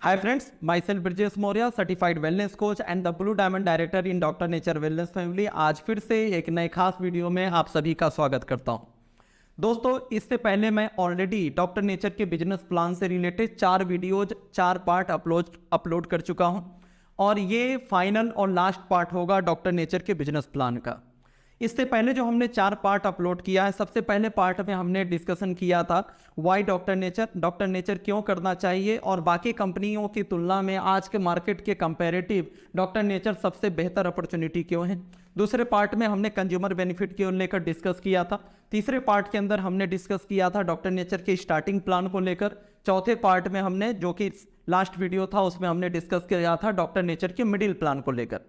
Hi friends, myself Brijesh Maurya, certified wellness coach and the Blue Diamond Director in Dr. Nature Wellness Family। आज फिर से एक नए खास वीडियो में आप सभी का स्वागत करता हूं। दोस्तों, इससे पहले मैं ऑलरेडी डॉक्टर नेचर के बिजनेस प्लान से रिलेटेड 4 वीडियोज 4 पार्ट अपलोड कर चुका हूं और ये फाइनल और लास्ट पार्ट होगा डॉक्टर नेचर के बिजनेस प्लान का। इससे पहले जो हमने 4 पार्ट अपलोड किया है, सबसे पहले पार्ट में हमने डिस्कशन किया था वाई डॉक्टर नेचर क्यों करना चाहिए और बाकी कंपनियों की तुलना में आज के मार्केट के कंपैरेटिव डॉक्टर नेचर सबसे बेहतर अपॉर्चुनिटी क्यों है। दूसरे पार्ट में हमने कंज्यूमर बेनिफिट को लेकर डिस्कस किया था। तीसरे पार्ट के अंदर हमने डिस्कस किया था डॉक्टर नेचर के स्टार्टिंग प्लान को लेकर। चौथे पार्ट में हमने, जो कि लास्ट वीडियो था, उसमें हमने डिस्कस किया था डॉक्टर नेचर के मिडिल प्लान को लेकर।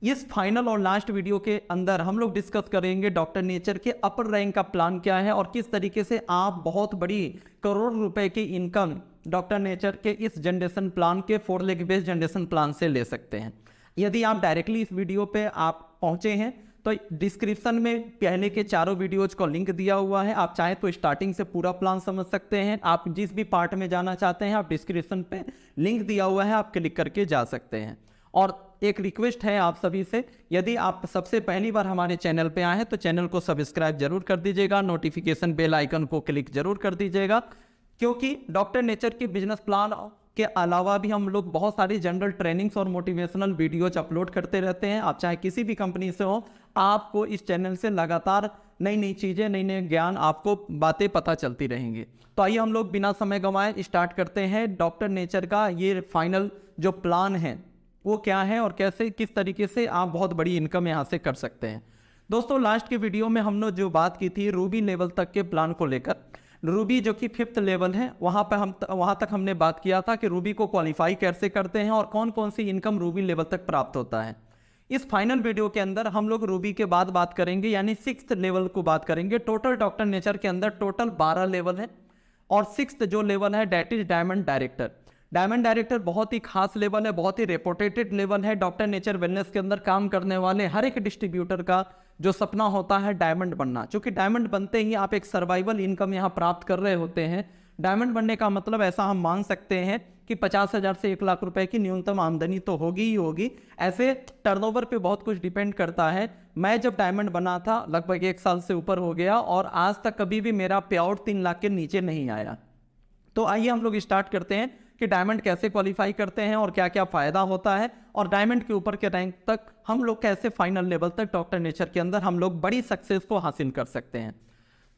इस फाइनल और लास्ट वीडियो के अंदर हम लोग डिस्कस करेंगे डॉक्टर नेचर के अपर रैंक का प्लान क्या है और किस तरीके से आप बहुत बड़ी करोड़ रुपए की इनकम डॉक्टर नेचर के इस जनरेशन प्लान के 4 लेग बेस्ड जनरेशन प्लान से ले सकते हैं। यदि आप डायरेक्टली इस वीडियो पे आप पहुंचे हैं तो डिस्क्रिप्शन में पहले के चारों वीडियोज को लिंक दिया हुआ है। आप चाहें तो स्टार्टिंग से पूरा प्लान समझ सकते हैं। आप जिस भी पार्ट में जाना चाहते हैं, आप डिस्क्रिप्शन पे लिंक दिया हुआ है, आप क्लिक करके जा सकते हैं। और एक रिक्वेस्ट है आप सभी से, यदि आप सबसे पहली बार हमारे चैनल पे आए हैं तो चैनल को सब्सक्राइब जरूर कर दीजिएगा, नोटिफिकेशन बेल आइकन को क्लिक जरूर कर दीजिएगा, क्योंकि डॉक्टर नेचर के बिजनेस प्लान के अलावा भी हम लोग बहुत सारी जनरल ट्रेनिंग्स और मोटिवेशनल वीडियोज अपलोड करते रहते हैं। आप चाहे किसी भी कंपनी से हो, आपको इस चैनल से लगातार नई नई चीज़ें, नई नई ज्ञान, आपको बातें पता चलती रहेंगी। तो आइए हम लोग बिना समय गंवाए स्टार्ट करते हैं डॉक्टर नेचर का ये फाइनल जो प्लान है वो क्या है और कैसे, किस तरीके से आप बहुत बड़ी इनकम यहाँ से कर सकते हैं। दोस्तों, लास्ट के वीडियो में हमने जो बात की थी रूबी लेवल तक के प्लान को लेकर, रूबी जो कि 5th लेवल है, वहाँ तक हमने बात किया था कि रूबी को क्वालिफाई कैसे करते हैं और कौन कौन सी इनकम रूबी लेवल तक प्राप्त होता है। इस फाइनल वीडियो के अंदर हम लोग रूबी के बाद बात करेंगे, यानी 6th लेवल को बात करेंगे। टोटल डॉक्टर नेचर के अंदर टोटल 12 लेवल है और 6th जो लेवल है that is diamond director. Diamond director बहुत ही खास लेवल है, बहुत ही रेपुटेटेड लेवल है। डॉक्टर नेचर वेलनेस के अंदर काम करने वाले हर एक डिस्ट्रीब्यूटर का जो सपना होता है डायमंड बनना, क्योंकि डायमंड बनते ही आप एक सर्वाइवल इनकम यहाँ प्राप्त कर रहे होते हैं। डायमंड बनने का मतलब ऐसा हम मान सकते हैं कि 50,000 से 1 लाख रुपए की न्यूनतम आमदनी तो होगी ही होगी। ऐसे टर्नओवर पे बहुत कुछ डिपेंड करता है। मैं जब डायमंड बना था लगभग 1 साल से ऊपर हो गया और आज तक कभी भी मेरा पे आउट 3 लाख के नीचे नहीं आया। तो आइए हम लोग स्टार्ट करते हैं कि डायमंड कैसे क्वालिफाई करते हैं और क्या क्या फ़ायदा होता है और डायमंड के ऊपर के रैंक तक हम लोग कैसे फाइनल लेवल तक डॉक्टर नेचर के अंदर हम लोग बड़ी सक्सेस को हासिल कर सकते हैं।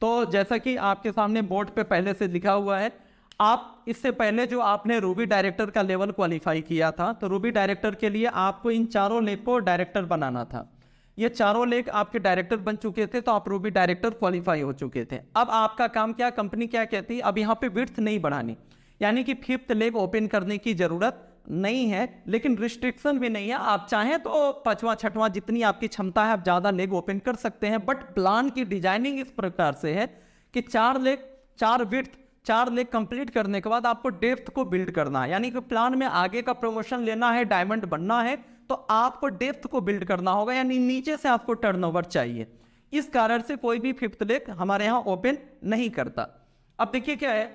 तो जैसा कि आपके सामने बोर्ड पे पहले से लिखा हुआ है, आप इससे पहले जो आपने रूबी डायरेक्टर का लेवल क्वालिफाई किया था, तो रूबी डायरेक्टर के लिए आपको इन चारों लेग को डायरेक्टर बनाना था। ये चारों लेग आपके डायरेक्टर बन चुके थे, तो आप रूबी डायरेक्टर क्वालिफाई हो चुके थे। अब आपका काम क्या, कंपनी क्या कहती है, अब यहाँ पे विड्थ नहीं बढ़ानी, यानी कि 5th लेग ओपन करने की जरूरत नहीं है, लेकिन रिस्ट्रिक्शन भी नहीं है। आप चाहें तो 5वां 6वां जितनी आपकी क्षमता है आप ज़्यादा लेग ओपन कर सकते हैं। बट प्लान की डिजाइनिंग इस प्रकार से है कि 4 लेग 4 विड्थ 4 लेग कंप्लीट करने के बाद आपको डेप्थ को बिल्ड करना है, यानी कि प्लान में आगे का प्रमोशन लेना है, डायमंड बनना है, तो आपको डेप्थ को बिल्ड करना होगा, यानी नीचे से आपको टर्नओवर चाहिए। इस कारण से कोई भी 5th लेग हमारे यहाँ ओपन नहीं करता। अब देखिए क्या है,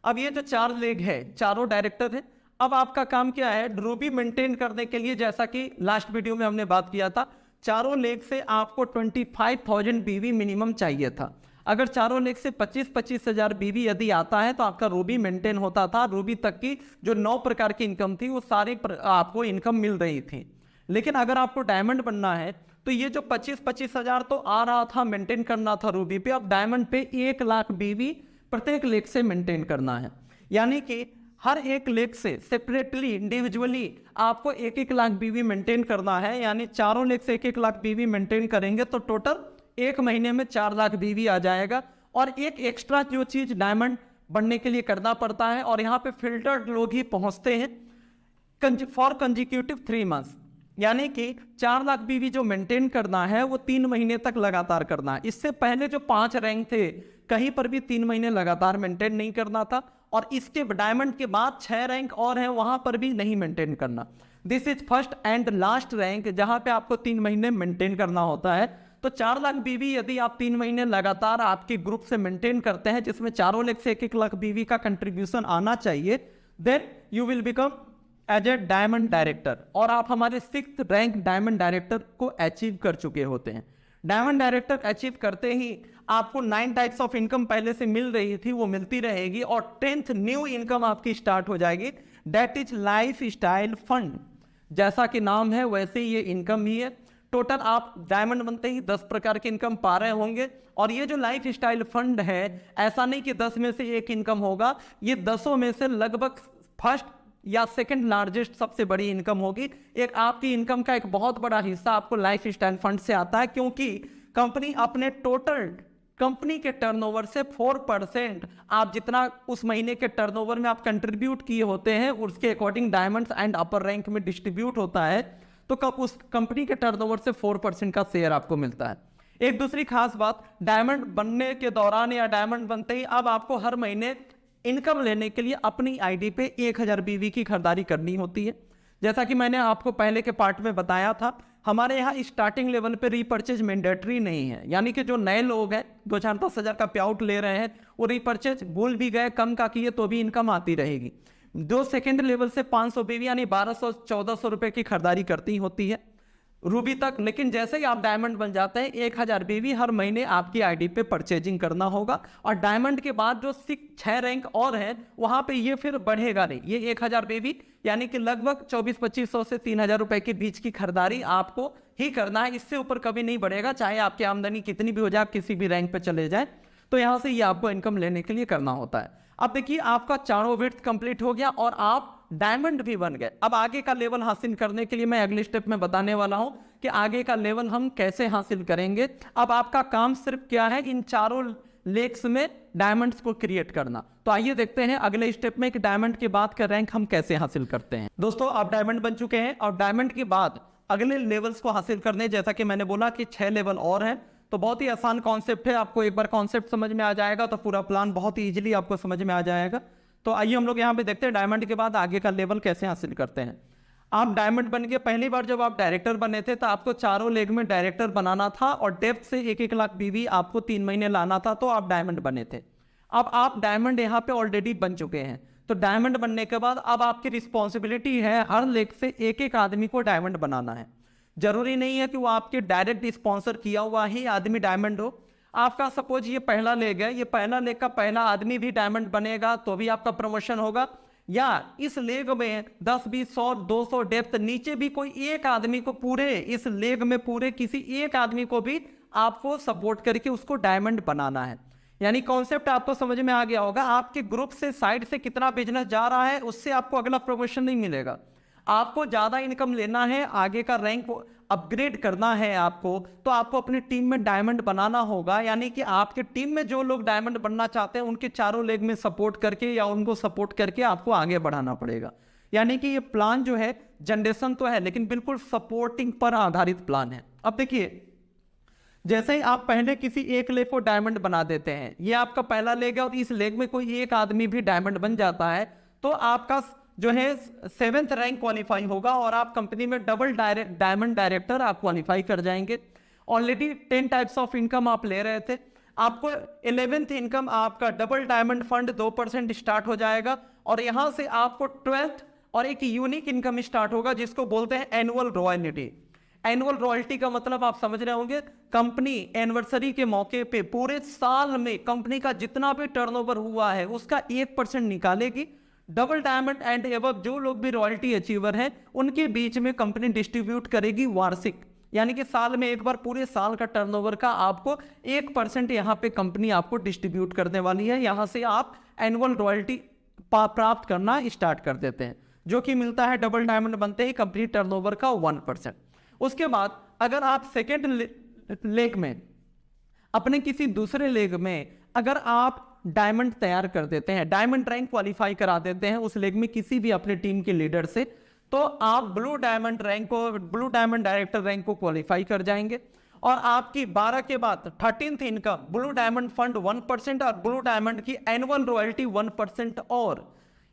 अब ये जो 4 लेग है, चारों डायरेक्टर है। अब आपका काम क्या है, रूबी मेंटेन करने के लिए, जैसा कि लास्ट वीडियो में हमने बात किया था, चारों लेग से आपको 25,000 बीवी मिनिमम चाहिए था। अगर चारों लेग से 25-25 हज़ार बीवी यदि आता है तो आपका रूबी मेंटेन होता था। रूबी तक की जो 9 प्रकार की इनकम थी वो सारी आपको इनकम मिल रही थी। लेकिन अगर आपको डायमंड बनना है तो ये जो 25-25 हज़ार तो आ रहा था, मेंटेन करना था रूबी पे, अब डायमंड पे 1 लाख बीवी प्रत्येक लेग से मेंटेन करना है। यानी कि हर एक लेग से सेपरेटली, इंडिविजुअली आपको 1-1 लाख बीवी मेंटेन करना है। यानी चारों लेग से 1-1 लाख बीवी मेंटेन करेंगे तो टोटल 1 महीने में 4 लाख बीवी आ जाएगा। और एक एक्स्ट्रा जो चीज डायमंड बनने के लिए करना पड़ता है, और यहाँ पे फिल्टर्ड लोग ही पहुंचते हैं फॉर कंजिक्यूटिव 3 मंथ्स, यानी कि 4 लाख बीवी जो मेंटेन करना है वो 3 महीने तक लगातार करना है। इससे पहले जो 5 रैंक थे कहीं पर भी 3 महीने लगातार मेंटेन नहीं करना था, और इसके डायमंड के बाद 6 रैंक और हैं, वहां पर भी नहीं मेंटेन करना। This is first and last rank जहां पे आपको 3 महीने मेंटेन करना होता है। तो 4 लाख बीवी यदि आप 3 महीने लगातार आपके ग्रुप से मेंटेन करते हैं, जिसमें चारों लेग से 1-1 लाख बीवी का कंट्रीब्यूशन आना चाहिए, then you will become as a diamond director, और आप हमारे 6th रैंक डायमंड डायरेक्टर को अचीव कर चुके होते हैं। डायमंड डायरेक्टर अचीव करते ही आपको 9 टाइप्स ऑफ इनकम पहले से मिल रही थी, वो मिलती रहेगी, और 10th न्यू इनकम आपकी स्टार्ट हो जाएगी, that is life style fund. जैसा कि नाम है वैसे ये इनकम ही है। टोटल आप डायमंड बनते ही 10 प्रकार की इनकम पा रहे होंगे, और ये जो लाइफ स्टाइल फंड है, ऐसा नहीं कि 10 में से एक इनकम होगा, ये 10 में से लगभग फर्स्ट या सेकंड लार्जेस्ट सबसे बड़ी इनकम होगी। एक आपकी इनकम का एक बहुत बड़ा हिस्सा आपको लाइफ स्टाइल फंड से आता है, क्योंकि कंपनी अपने टोटल कंपनी के टर्नओवर से 4% आप जितना उस महीने के टर्नओवर में आप कंट्रीब्यूट किए होते हैं, उसके according diamonds and upper rank में डिस्ट्रीब्यूट होता है, तो कब उस कंपनी के टर्नओवर से 4% का शेयर आपको मिलता है। एक दूसरी खास बात, डायमंड बनने के दौरान या डायमंड बनते ही अब आपको हर महीने इनकम लेने के लिए अपनी आईडी पे 1000 BV की खरीदारी करनी होती है। जैसा कि मैंने आपको पहले के पार्ट में बताया था, हमारे यहाँ स्टार्टिंग लेवल पे रीपर्चेज मैंडेटरी नहीं है, यानी कि जो नए लोग हैं 2-4-10 हज़ार का पे आउट ले रहे हैं, वो रीपर्चेज भूल भी गए, कम का किए तो भी इनकम आती रहेगी। जो सेकेंड लेवल से 500 BV यानी 1200-1400 रुपये की खरीदारी करती होती है रूबी तक, लेकिन जैसे ही आप डायमंड बन जाते हैं 1000 BV हर महीने आपकी आईडी पे परचेजिंग करना होगा। और डायमंड के बाद जो 6 रैंक और है वहाँ पे ये फिर बढ़ेगा नहीं, ये 1000 BV यानी कि लगभग 2400-2500 से 3000 रुपए के बीच की खरीदारी आपको ही करना है, इससे ऊपर कभी नहीं बढ़ेगा, चाहे आपकी आमदनी कितनी भी हो जाए, आप किसी भी रैंक पे चले जाए, तो यहाँ से ये आपको इनकम लेने के लिए करना होता है। अब देखिए आपका चारों विड्थ कंप्लीट हो गया और आप डायमंड भी बन गए। अब आगे का लेवल हासिल करने के लिए मैं अगले स्टेप में बताने वाला हूं कि आगे का लेवल हम कैसे हासिल करेंगे। अब आपका काम सिर्फ क्या है, इन चारों लेक्स में डायमंड्स को क्रिएट करना। तो आइए देखते हैं अगले स्टेप में कि डायमंड के बाद का रैंक हम कैसे हासिल करते हैं। दोस्तों आप डायमंड बन चुके हैं और डायमंड के बाद अगले लेवल्स को हासिल करने, जैसा कि मैंने बोला कि 6 लेवल और हैं, तो बहुत ही आसान कॉन्सेप्ट है। आपको एक बार कॉन्सेप्ट समझ में आ जाएगा तो पूरा प्लान बहुत ही ईजिली आपको समझ में आ जाएगा। तो आइए हम लोग यहाँ पे देखते हैं डायमंड के बाद आगे का लेवल कैसे हासिल करते हैं। आप डायमंड बन के पहली बार जब आप डायरेक्टर बने थे तो आपको चारों लेग में डायरेक्टर बनाना था और डेप्थ से 1-1 लाख BV आपको 3 महीने लाना था, तो आप डायमंड बने थे। अब आप डायमंड यहाँ पे ऑलरेडी बन चुके हैं, तो डायमंड बनने के बाद अब आपकी रिस्पॉन्सिबिलिटी है हर लेग से 1-1 आदमी को डायमंड बनाना है। जरूरी नहीं है कि वो आपके डायरेक्ट स्पॉन्सर किया हुआ ही आदमी डायमंड हो। आपका सपोज ये पहला लेग है, ये पहला लेग का पहला आदमी भी डायमंड बनेगा तो भी आपका प्रमोशन होगा, या इस लेग में 10, 20, 100, 200 डेप्थ नीचे भी कोई एक आदमी को पूरे इस लेग में पूरे किसी एक आदमी को भी आपको सपोर्ट करके उसको डायमंड बनाना है। यानी कॉन्सेप्ट आपको समझ में आ गया होगा। आपके ग्रुप से साइड से कितना बिजनेस जा रहा है उससे आपको अगला प्रमोशन नहीं मिलेगा। आपको ज़्यादा इनकम लेना है, आगे का रैंक अपग्रेड करना है आपको, तो आपको अपनी टीम में डायमंड बनाना होगा। यानी कि आपके टीम में जो लोग डायमंड बनना चाहते हैं उनके चारों लेग में सपोर्ट करके या उनको सपोर्ट करके आपको आगे बढ़ाना पड़ेगा। यानी कि ये प्लान जो है जनरेशन तो है लेकिन बिल्कुल सपोर्टिंग पर आधारित प्लान है। अब देखिए जैसे ही आप पहले किसी एक लेग को डायमंड बना देते हैं, ये आपका पहला लेग है और इस लेग में कोई एक आदमी भी डायमंड बन जाता है, तो आपका जो है 7th रैंक क्वालिफाई होगा और आप कंपनी में डबल डायमंड डायरेक्टर आप क्वालिफाई कर जाएंगे। ऑलरेडी 10 टाइप्स ऑफ इनकम आप ले रहे थे, आपको 11th इनकम आपका डबल डायमंड फंड 2% स्टार्ट हो जाएगा और यहां से आपको 12th और एक यूनिक इनकम स्टार्ट होगा जिसको बोलते हैं एनुअल रॉयल्टी। एनुअल रॉयल्टी का मतलब आप समझ रहे होंगे, कंपनी एनिवर्सरी के मौके पे पूरे साल में कंपनी का जितना भी टर्नओवर हुआ है उसका 1% निकालेगी। डबल डायमंड एंड एबव जो लोग भी रॉयल्टी अचीवर हैं उनके बीच में कंपनी डिस्ट्रीब्यूट करेगी वार्षिक, यानी कि साल में एक बार पूरे साल का टर्नओवर का आपको 1% यहाँ पे कंपनी आपको डिस्ट्रीब्यूट करने वाली है। यहाँ से आप एनुअल रॉयल्टी प्राप्त करना स्टार्ट कर देते हैं, जो कि मिलता है डबल डायमंड बनते ही कंपनी टर्नओवर का 1%। उसके बाद अगर आप सेकेंड लेग में अपने किसी दूसरे लेग में अगर आप डायमंड तैयार कर देते हैं, डायमंड रैंक क्वालिफाई करा देते हैं उस लेग में किसी भी अपने टीम के लीडर से, तो आप ब्लू डायमंड डायरेक्टर रैंक को क्वालिफाई कर जाएंगे और आपकी 12 के बाद 13th income blue diamond fund 1% और ब्लू डायमंड की एनुअल रॉयल्टी 1%। और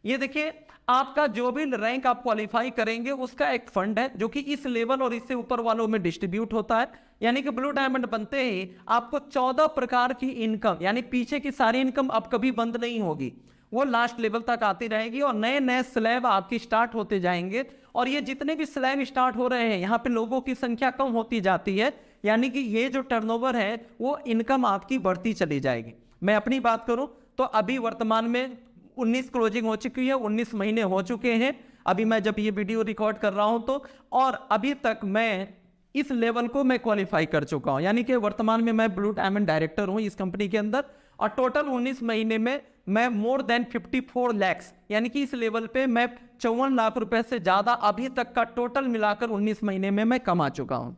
ये देखिए आपका जो भी रैंक आप क्वालिफाई करेंगे उसका एक फंड है जो कि इस लेवल और इससे ऊपर वालों में डिस्ट्रीब्यूट होता है। यानी कि ब्लू डायमंड बनते ही आपको 14 प्रकार की इनकम, यानी पीछे की सारी इनकम अब कभी बंद नहीं होगी, वो लास्ट लेवल तक आती रहेगी और नए नए स्लैब आपकी स्टार्ट होते जाएंगे। और ये जितने भी स्लैब स्टार्ट हो रहे हैं यहाँ पे लोगों की संख्या कम होती जाती है, यानी कि ये जो टर्नओवर है वो इनकम आपकी बढ़ती चली जाएगी। मैं अपनी बात करूं तो अभी वर्तमान में 19 क्लोजिंग हो चुकी है, 19 महीने हो चुके हैं अभी मैं जब ये वीडियो रिकॉर्ड कर रहा हूं तो, और अभी तक मैं इस लेवल को मैं क्वालिफाई कर चुका हूं, यानी कि वर्तमान में मैं ब्लू डायमंड डायरेक्टर हूं इस कंपनी के अंदर। और टोटल 19 महीने में मैं मोर देन 54 लैक्स, यानी कि इस लेवल पे मैं 54 लाख रुपए से ज्यादा अभी तक का टोटल मिलाकर 19 महीने में मैं कमा चुका हूं।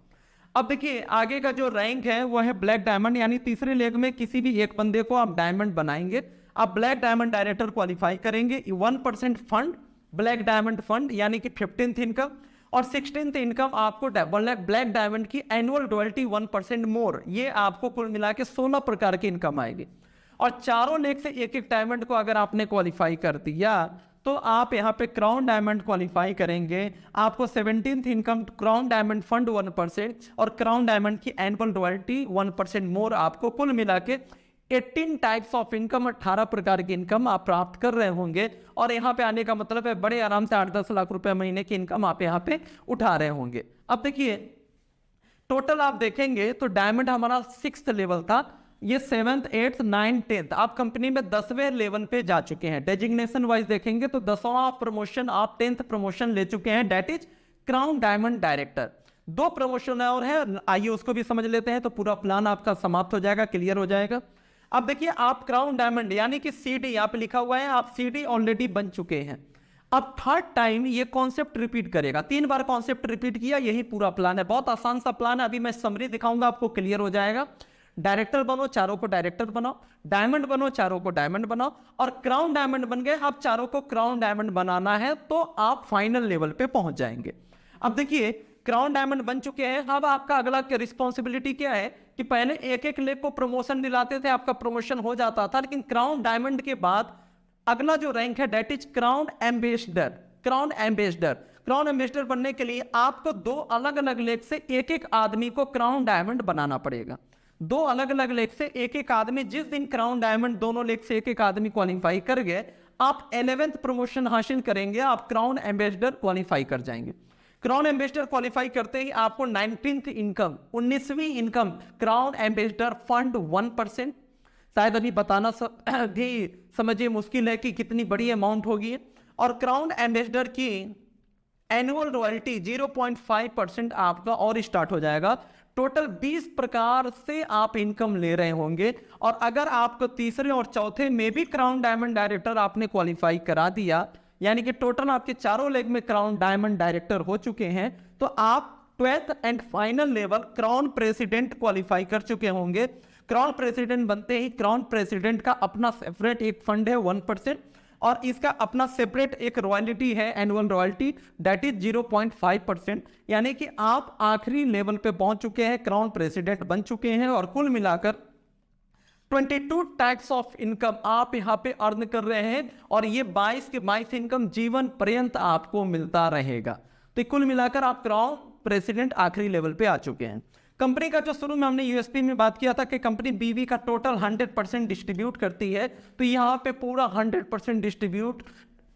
अब देखिए आगे का जो रैंक है वो है ब्लैक डायमंड, यानी तीसरे लेग में किसी भी एक बंदे को आप डायमंड बनाएंगे, आप ब्लैक डायमंड डायरेक्टर क्वालिफाई करेंगे। 1% फंड ब्लैक डायमंड फंड, यानी कि 15th इनकम, और 16th इनकम आपको ब्लैक डायमंड की एनुअल रॉयल्टी 1% मोर, ये आपको कुल मिला के 16 प्रकार की इनकम आएगी। और चारों लेग से एक एक डायमंड को अगर आपने क्वालिफाई कर दिया तो आप यहाँ पे क्राउन डायमंड क्वालिफाई करेंगे, आपको 17th income crown diamond fund 1% और क्राउन डायमंड की एनुअल रॉयल्टी 1% मोर, आपको कुल मिला के 18 टाइप्स ऑफ इनकम, 18 प्रकार की इनकम आप प्राप्त कर रहे होंगे। और यहाँ पे आने का मतलब है बड़े आराम से 8-10 लाख रुपए महीने की इनकम आप यहाँ पे उठा रहे होंगे। अब देखिए टोटल आप देखेंगे तो डायमंड हमारा 6th लेवल था, ये 7th 8th 9th 10th आप कंपनी में 10वें लेवल पे जा चुके हैं। डेजिग्नेशन वाइज देखेंगे तो 10वां प्रमोशन आप 10th प्रमोशन ले चुके हैं, that is crown diamond director. 2 promotion और है, आइए उसको भी समझ लेते हैं तो पूरा प्लान आपका समाप्त हो जाएगा, क्लियर हो जाएगा। अब देखिए आप क्राउन डायमंड यानी कि सीडी यहाँ पे लिखा हुआ है, आप सीडी ऑलरेडी बन चुके हैं। अब थर्ड टाइम ये कॉन्सेप्ट रिपीट करेगा, 3 बार कॉन्सेप्ट रिपीट किया, यही पूरा प्लान है। बहुत आसान सा प्लान है, अभी मैं समरी दिखाऊंगा आपको, क्लियर हो जाएगा। डायरेक्टर बनो, चारों को डायरेक्टर बनाओ, डायमंड बनो, चारों को डायमंड बनाओ, और क्राउन डायमंड बन गए, आप चारों को क्राउन डायमंड बनाना है तो आप फाइनल लेवल पे पहुंच जाएंगे। अब देखिए क्राउन डायमंड बन चुके हैं, अब आपका अगला रिस्पॉन्सिबिलिटी क्या है कि पहले एक एक लेग को प्रमोशन दिलाते थे, आपका प्रमोशन हो जाता था, लेकिन क्राउन डायमंड के बाद अगला जो रैंक है that is crown ambassador. Crown ambassador, crown ambassador बनने के लिए आपको 2 अलग अलग लेग से एक एक आदमी को क्राउन डायमंड बनाना पड़ेगा। 2 अलग अलग लेग से एक एक आदमी, जिस दिन क्राउन डायमंड दोनों लेग से एक एक आदमी क्वालिफाई कर गए, आप 11th प्रमोशन हासिल करेंगे, आप क्राउन एम्बेसडर क्वालिफाई कर जाएंगे। क्राउन एम्बेसडर क्वालिफाई करते ही आपको 19th इनकम, 19वीं इनकम क्राउन एम्बेसडर फंड 1%, शायद अभी बताना भी समझिए मुश्किल है कि कितनी बड़ी अमाउंट होगी। और क्राउन एम्बेसडर की एनुअल रॉयल्टी 0.5% आपका और स्टार्ट हो जाएगा। टोटल 20 प्रकार से आप इनकम ले रहे होंगे। और अगर आपको तीसरे और चौथे में भी क्राउन डायमंड डायरेक्टर आपने क्वालिफाई करा दिया, यानी कि टोटल आपके चारों लेग में क्राउन डायमंड डायरेक्टर हो चुके हैं, तो आप 12th and final level crown president qualify कर चुके होंगे। क्राउन प्रेसिडेंट बनते ही क्राउन प्रेसिडेंट का अपना सेपरेट एक फंड है 1%, और इसका अपना सेपरेट एक रॉयल्टी है, एनुअल रॉयल्टी, दैट इज 0.5%, यानी कि आप आखिरी लेवल पे पहुंच चुके हैं, क्राउन प्रेसिडेंट बन चुके हैं। और कुल मिलाकर 22 टाइप्स ऑफ इनकम आप यहाँ पे अर्न कर रहे हैं, और ये 22 के 22 इनकम जीवन पर्यंत आपको मिलता रहेगा। तो कुल मिलाकर आप क्राउन प्रेसिडेंट आखिरी लेवल पे आ चुके हैं। कंपनी का जो शुरू में हमने यूएसपी में बात किया था कि कंपनी बीवी का टोटल 100% डिस्ट्रीब्यूट करती है, तो यहाँ पे पूरा 100% डिस्ट्रीब्यूट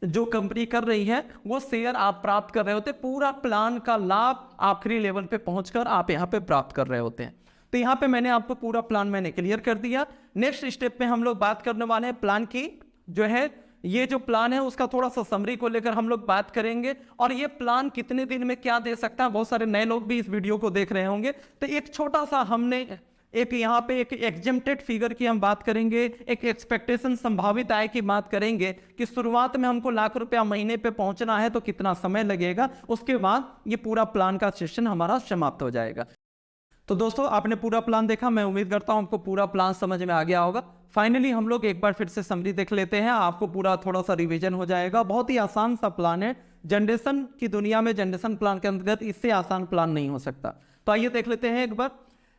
जो कंपनी कर रही है वो शेयर आप प्राप्त कर रहे होते, पूरा प्लान का लाभ आखिरी लेवल पे पहुंचकर आप यहाँ पे प्राप्त कर रहे होते हैं। तो यहाँ पे मैंने आपको पूरा प्लान मैंने क्लियर कर दिया। नेक्स्ट स्टेप पे हम लोग बात करने वाले हैं प्लान की, जो है ये जो प्लान है उसका थोड़ा सा समरी को लेकर हम लोग बात करेंगे, और ये प्लान कितने दिन में क्या दे सकता है। बहुत सारे नए लोग भी इस वीडियो को देख रहे होंगे, तो एक छोटा सा हमने एक यहाँ पे एक एग्जेम्प्टेड फिगर की हम बात करेंगे, एक एक्सपेक्टेशन संभावित आय की बात करेंगे कि शुरुआत में हमको लाख रुपया महीने पे पहुंचना है तो कितना समय लगेगा, उसके बाद ये पूरा प्लान का सेशन हमारा समाप्त हो जाएगा। तो दोस्तों आपने पूरा प्लान देखा, मैं उम्मीद करता हूं आपको पूरा प्लान समझ में आ गया होगा। फाइनली हम लोग एक बार फिर से समरी देख लेते हैं, आपको पूरा थोड़ा सा रिवीजन हो जाएगा। बहुत ही आसान सा प्लान है, जनरेशन की दुनिया में जनरेशन प्लान के अंतर्गत इससे आसान प्लान नहीं हो सकता। तो आइए देख लेते हैं एक बार।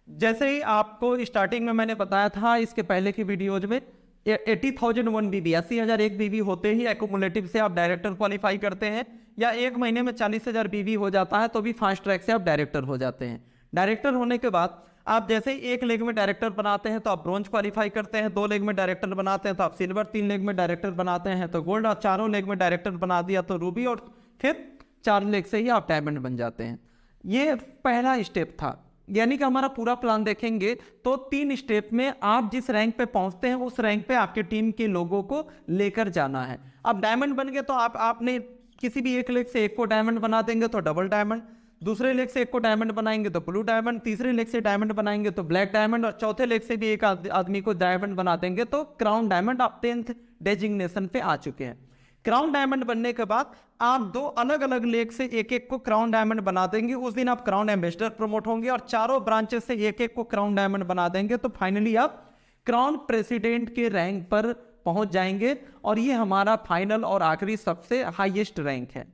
जैसे ही आपको स्टार्टिंग में मैंने बताया था इसके पहले की वीडियोज में, 80,001 बीबी, 80,001 बीबी होते ही एक्यूमुलेटिव से आप डायरेक्टर क्वालिफाई करते हैं, या एक महीने में 40,000 बीबी हो जाता है तो भी फास्ट ट्रैक से आप डायरेक्टर हो जाते हैं। डायरेक्टर होने के बाद आप जैसे ही 1 लेग में डायरेक्टर बनाते हैं तो आप ब्रॉन्ज क्वालिफाई करते हैं, 2 लेग में डायरेक्टर बनाते हैं तो आप सिल्वर, 3 लेग में डायरेक्टर बनाते हैं तो गोल्ड, और 4 लेग में डायरेक्टर बना दिया तो रूबी, और फिर 4 लेग से ही आप डायमंड बन जाते हैं। ये पहला स्टेप था। यानी कि हमारा पूरा प्लान देखेंगे तो 3 स्टेप में आप जिस रैंक पे पहुंचते हैं उस रैंक पे आपके टीम के लोगों को लेकर जाना है। अब डायमंड बन गए तो आपने किसी भी 1 लेग से 1 को डायमंड बना देंगे तो डबल डायमंड, दूसरे लेग से 1 को डायमंड बनाएंगे तो ब्लू डायमंड, तीसरे लेग से डायमंड बनाएंगे तो ब्लैक डायमंड, और चौथे लेग से भी एक आदमी को डायमंड बना देंगे तो क्राउन डायमंड आप 10th डेजिग्नेशन पे आ चुके हैं। क्राउन डायमंड बनने के बाद आप 2 अलग अलग लेग से 1-1 को क्राउन डायमंड बना देंगे, उस दिन आप क्राउन एम्बेसडर प्रमोट होंगे, और चारों ब्रांचेस से 1-1 को क्राउन डायमंड बना देंगे तो फाइनली आप क्राउन प्रेसिडेंट के रैंक पर पहुंच जाएंगे, और ये हमारा फाइनल और आखिरी सबसे हाईएस्ट रैंक है।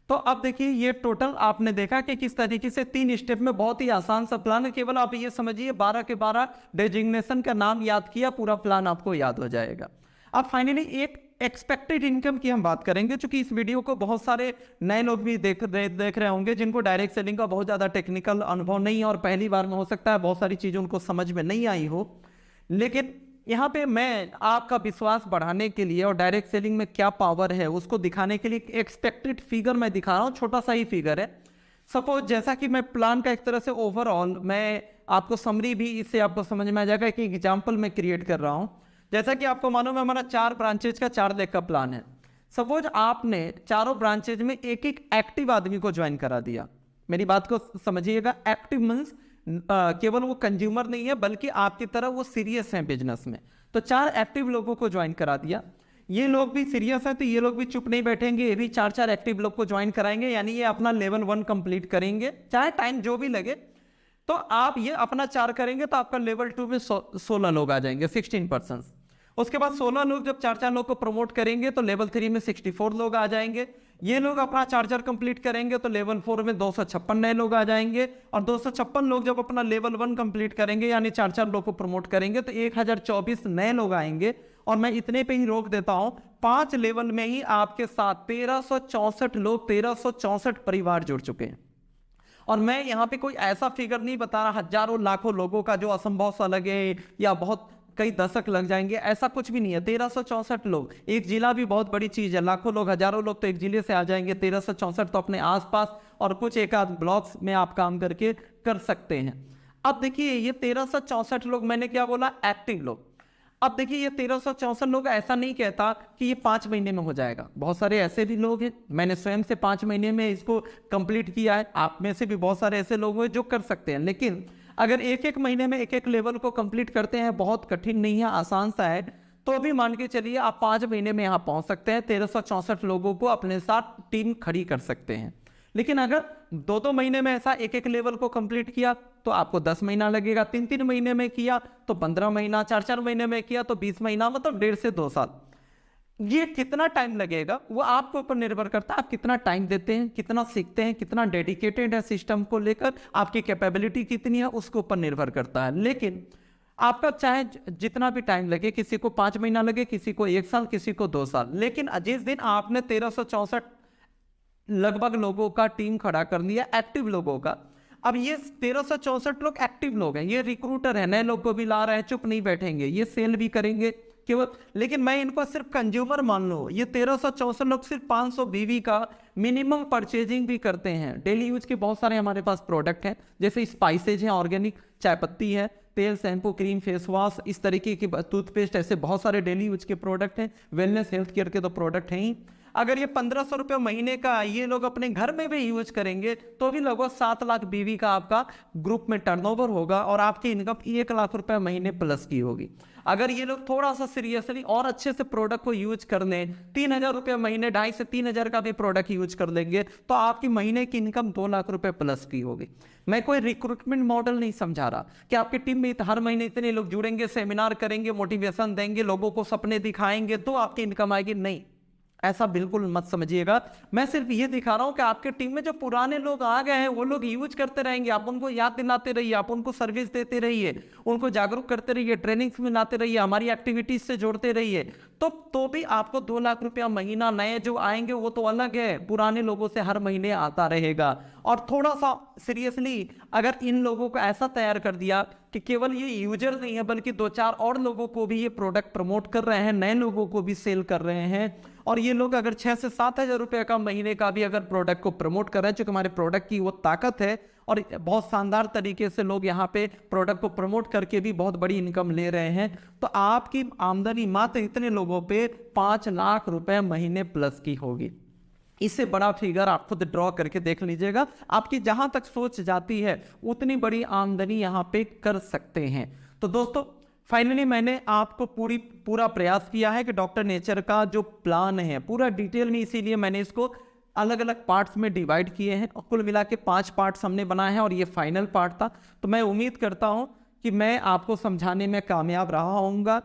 तो अब देखिए ये टोटल आपने देखा कि किस तरीके से 3 स्टेप में बहुत ही आसान सा प्लान है। केवल आप ये समझिए 12 के 12 डेजिग्नेशन का नाम याद किया, पूरा प्लान आपको याद हो जाएगा। अब फाइनली एक एक्सपेक्टेड इनकम की हम बात करेंगे, क्योंकि इस वीडियो को बहुत सारे नए लोग भी देख रहे होंगे जिनको डायरेक्ट सेलिंग का बहुत ज़्यादा टेक्निकल अनुभव नहीं है, और पहली बार में हो सकता है बहुत सारी चीज़ें उनको समझ में नहीं आई हो। लेकिन यहाँ पे मैं आपका विश्वास बढ़ाने के लिए और डायरेक्ट सेलिंग में क्या पावर है उसको दिखाने के लिए एक्सपेक्टेड फिगर मैं दिखा रहा हूँ, छोटा सा ही फिगर है। सपोज जैसा कि मैं प्लान का एक तरह से ओवरऑल मैं आपको समरी भी इससे आपको समझ में आ जाएगा कि एग्जाम्पल मैं क्रिएट कर रहा हूँ। जैसा कि आपको मालूम है हमारा 4 ब्रांचेज का 4 लेग का प्लान है। सपोज आपने चारों ब्रांचेज में एक एक्टिव आदमी को ज्वाइन करा दिया। मेरी बात को समझिएगा, एक्टिव मीन्स केवल वो कंज्यूमर नहीं है बल्कि आपकी तरह वो सीरियस हैं बिजनेस में। तो 4 एक्टिव लोगों को ज्वाइन करा दिया, ये लोग भी सीरियस हैं तो ये लोग भी चुप नहीं बैठेंगे, ये भी 4 एक्टिव लोग को ज्वाइन कराएंगे, यानी ये अपना लेवल 1 कंप्लीट करेंगे, चाहे टाइम जो भी लगे। तो आप ये अपना 4 करेंगे तो आपका लेवल 2 में 16 लोग आ जाएंगे, 16%। उसके बाद 16 लोग जब 4 लोग को प्रमोट करेंगे तो लेवल 3 में 64 लोग आ जाएंगे। ये लोग अपना 4 कंप्लीट करेंगे तो लेवल 4 में 256 नए लोग आ जाएंगे, और 256 लोग जब अपना लेवल 1 कंप्लीट करेंगे यानी 4 लोग को प्रमोट करेंगे तो 1024 नए लोग आएंगे। और मैं इतने पे ही रोक देता हूं, 5 लेवल में ही आपके साथ 1364 लोग, 1364 परिवार जुड़ चुके हैं। और मैं यहाँ पे कोई ऐसा फिगर नहीं बता रहा हजारों लाखों लोगों का जो असंभव सा लगे या बहुत कई दशक लग जाएंगे, ऐसा कुछ भी नहीं है। 1364 लोग, एक जिला भी बहुत बड़ी चीज है, लाखों लोग हजारों लोग तो एक जिले से आ जाएंगे, 1364 तो अपने आसपास और कुछ एक आध ब्लॉक्स में आप काम करके कर सकते हैं। अब देखिए ये 1364 लोग, मैंने क्या बोला, एक्टिव लोग। अब देखिए ये 1364 लोग ऐसा नहीं कहता कि ये 5 महीने में हो जाएगा, बहुत सारे ऐसे भी लोग हैं, मैंने स्वयं से 5 महीने में इसको कंप्लीट किया है, आप में से भी बहुत सारे ऐसे लोग हैं जो कर सकते हैं। लेकिन अगर 1-1 महीने में 1-1 लेवल को कंप्लीट करते हैं, बहुत कठिन नहीं है, आसान सा है, तो भी मान के चलिए आप 5 महीने में यहाँ पहुँच सकते हैं, 1364 लोगों को अपने साथ टीम खड़ी कर सकते हैं। लेकिन अगर 2-2 महीने में ऐसा 1-1 लेवल को कंप्लीट किया तो आपको 10 महीना लगेगा, 3-3 महीने में किया तो 15 महीना, 4-4 महीने में किया तो 20 महीना, मतलब 1.5 से 2 साल। ये कितना टाइम लगेगा वो आपके ऊपर निर्भर करता है, आप कितना टाइम देते हैं, कितना सीखते हैं, कितना डेडिकेटेड है सिस्टम को लेकर, आपकी कैपेबिलिटी कितनी है उसके ऊपर निर्भर करता है। लेकिन आपका चाहे जितना भी टाइम लगे, किसी को 5 महीना लगे, किसी को 1 साल, किसी को 2 साल, लेकिन जिस दिन आपने 1364 लगभग लोगों का टीम खड़ा कर लिया, एक्टिव लोगों का, अब ये 1364 लोग एक्टिव लोग हैं, ये रिक्रूटर है, नए लोग को भी ला रहे हैं, चुप नहीं बैठेंगे, ये सेल भी करेंगे केवल। लेकिन मैं इनको सिर्फ कंज्यूमर मान लो, ये 1364 लोग सिर्फ 500 बीवी का मिनिमम परचेजिंग भी करते हैं। डेली यूज के बहुत सारे हमारे पास प्रोडक्ट हैं, जैसे स्पाइसेज हैं, ऑर्गेनिक चाय पत्ती है, तेल, शैम्पू, क्रीम, फेस वॉश, इस तरीके की टूथपेस्ट, ऐसे बहुत सारे डेली यूज के प्रोडक्ट हैं। वेलनेस हेल्थ केयर के तो प्रोडक्ट हैं ही। अगर ये 1500 रुपये महीने का ये लोग अपने घर में भी यूज करेंगे तो भी लगभग 7 लाख बीवी का आपका ग्रुप में टर्नओवर होगा, और आपकी इनकम 1 लाख रुपए महीने प्लस की होगी। अगर ये लोग थोड़ा सा सीरियसली और अच्छे से प्रोडक्ट को यूज कर लें, 3000 रुपये महीने, 2.5 से 3000 का भी प्रोडक्ट यूज कर लेंगे तो आपकी महीने की इनकम 2 लाख रुपए प्लस की होगी। मैं कोई रिक्रूटमेंट मॉडल नहीं समझा रहा कि आपकी टीम में हर महीने इतने लोग जुड़ेंगे, सेमिनार करेंगे, मोटिवेशन देंगे, लोगों को सपने दिखाएंगे तो आपकी इनकम आएगी, नहीं, ऐसा बिल्कुल मत समझिएगा। मैं सिर्फ ये दिखा रहा हूं कि आपके टीम में जो पुराने लोग आ गए हैं वो लोग यूज करते रहेंगे, आप उनको याद दिलाते रहिए, आप उनको सर्विस देते रहिए, उनको जागरूक करते रहिए, ट्रेनिंग्स में लाते रहिए, हमारी एक्टिविटीज से जोड़ते रहिए, तो भी आपको 2 लाख रुपया महीना नए जो आएंगे वो तो अलग है, पुराने लोगों से हर महीने आता रहेगा। और थोड़ा सा सीरियसली अगर इन लोगों को ऐसा तैयार कर दिया कि केवल ये यूजर नहीं है बल्कि 2-4 और लोगों को भी ये प्रोडक्ट प्रमोट कर रहे हैं, नए लोगों को भी सेल कर रहे हैं। और ये लोग अगर 6 से 7 हज़ार रुपये का महीने का भी अगर प्रोडक्ट को प्रमोट कर रहे हैं, चूंकि हमारे प्रोडक्ट की वो ताकत है और बहुत शानदार तरीके से लोग यहाँ पे प्रोडक्ट को प्रमोट करके भी बहुत बड़ी इनकम ले रहे हैं, तो आपकी आमदनी मात्र इतने लोगों पे 5 लाख रुपए महीने प्लस की होगी। इससे बड़ा फिगर आप खुद ड्रॉ करके देख लीजिएगा, आपकी जहां तक सोच जाती है उतनी बड़ी आमदनी यहाँ पे कर सकते हैं। तो दोस्तों फाइनली मैंने आपको पूरा प्रयास किया है कि डॉक्टर नेचर का जो प्लान है पूरा डिटेल में, इसीलिए मैंने इसको अलग अलग पार्ट्स में डिवाइड किए हैं और कुल मिला के 5 पार्ट्स हमने बनाए हैं और ये फाइनल पार्ट था। तो मैं उम्मीद करता हूँ कि मैं आपको समझाने में कामयाब रहा होऊंगा।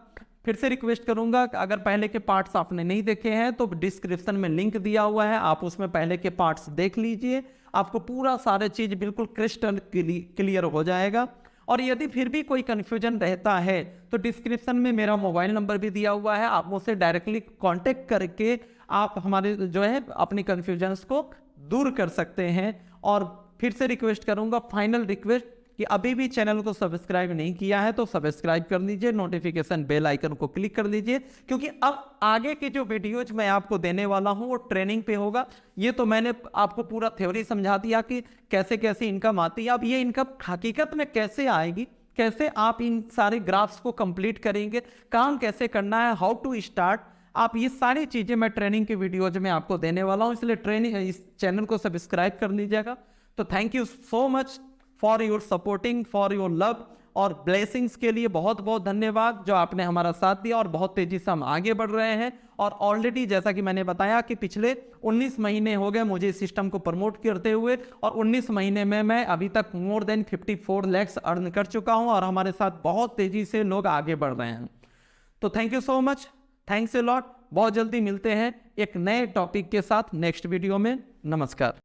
फिर से रिक्वेस्ट करूंगा कि अगर पहले के पार्ट्स आपने नहीं देखे हैं तो डिस्क्रिप्शन में लिंक दिया हुआ है, आप उसमें पहले के पार्ट्स देख लीजिए, आपको पूरा सारे चीज़ बिल्कुल क्रिस्टल क्लियर हो जाएगा। और यदि फिर भी कोई कन्फ्यूजन रहता है तो डिस्क्रिप्शन में मेरा मोबाइल नंबर भी दिया हुआ है, आप मुझसे डायरेक्टली कांटेक्ट करके आप हमारे जो है अपनी कन्फ्यूजन्स को दूर कर सकते हैं। और फिर से रिक्वेस्ट करूंगा, फाइनल रिक्वेस्ट, कि अभी भी चैनल को सब्सक्राइब नहीं किया है तो सब्सक्राइब कर लीजिए, नोटिफिकेशन बेल आइकन को क्लिक कर लीजिए, क्योंकि अब आगे की जो वीडियोज मैं आपको देने वाला हूं वो ट्रेनिंग पे होगा। ये तो मैंने आपको पूरा थ्योरी समझा दिया कि कैसे कैसे इनकम आती है, अब ये इनकम हकीकत में कैसे आएगी, कैसे आप इन सारे ग्राफ्स को कंप्लीट करेंगे, काम कैसे करना है, हाउ टू स्टार्ट, आप ये सारी चीज़ें मैं ट्रेनिंग के वीडियोज में आपको देने वाला हूँ, इसलिए ट्रेनिंग इस चैनल को सब्सक्राइब कर लीजिएगा। तो thank you so much for your supporting, for your love और ब्लेसिंग्स के लिए बहुत बहुत धन्यवाद जो आपने हमारा साथ दिया, और बहुत तेजी से हम आगे बढ़ रहे हैं। और ऑलरेडी जैसा कि मैंने बताया कि पिछले 19 महीने हो गए मुझे इस सिस्टम को प्रमोट करते हुए, और 19 महीने में मैं अभी तक मोर देन 54 lakhs अर्न कर चुका हूं और हमारे साथ बहुत तेजी से लोग आगे बढ़ रहे हैं। तो thank you so much, thanks a lot. बहुत जल्दी मिलते हैं एक नए टॉपिक के साथ नेक्स्ट वीडियो में। नमस्कार।